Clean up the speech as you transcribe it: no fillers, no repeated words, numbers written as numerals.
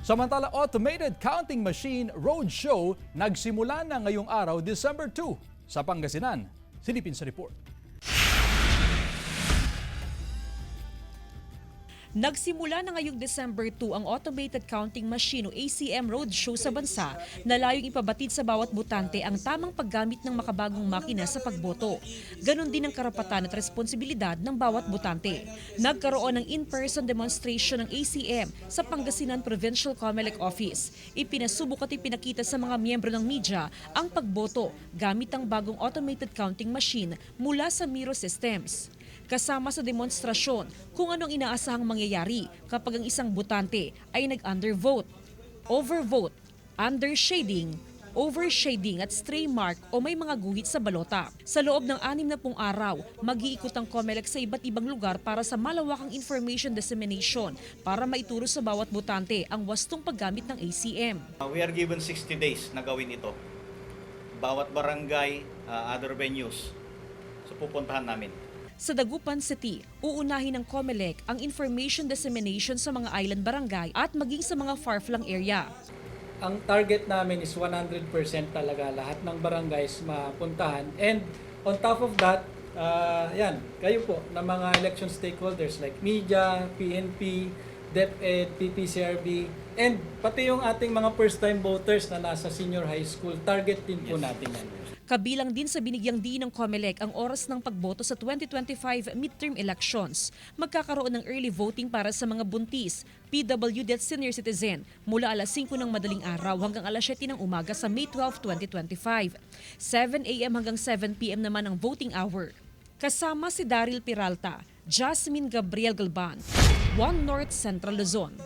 Samantala, automated counting machine roadshow nagsimula na ngayong araw, December 2, sa Pangasinan. Silipin sa report. Nagsimula na ngayong December 2 ang automated counting machine o ACM roadshow sa bansa na layong ipabatid sa bawat botante ang tamang paggamit ng makabagong makina sa pagboto. Ganon din ang karapatan at responsibilidad ng bawat botante. Nagkaroon ng in-person demonstration ng ACM sa Pangasinan Provincial COMELEC Office. Ipinasubok at ipinakita sa mga miyembro ng media ang pagboto gamit ang bagong automated counting machine mula sa Miro Systems. Kasama sa demonstrasyon kung anong inaasahang mangyayari kapag ang isang botante ay nag-undervote, overvote, undershading, overshading at stray mark o may mga guhit sa balota. Sa loob ng 60 araw, mag-iikot ang COMELEC sa iba't ibang lugar para sa malawakang information dissemination para maituro sa bawat botante ang wastong paggamit ng ACM. We are given 60 days na gawin ito. Bawat barangay, other venues, so pupuntahan namin. Sa Dagupan City, uunahin ng COMELEC ang information dissemination sa mga island barangay at maging sa mga far-flung area. Ang target namin is 100% talaga lahat ng barangays mapuntahan. And on top of that, kayo po na mga election stakeholders like media, PNP, DepEd, PPCRB, and pati yung ating mga first-time voters na nasa senior high school, target din po natin yan. Kabilang din sa binigyang diin ng COMELEC ang oras ng pagboto sa 2025 midterm elections. Magkakaroon ng early voting para sa mga buntis, PWD at senior citizen mula alas 5 ng madaling araw hanggang alas 7 ng umaga sa May 12, 2025. 7 a.m. hanggang 7 p.m. naman ang voting hour. Kasama si Daryl Peralta, Jasmine Gabriel Galban, One North Central Luzon.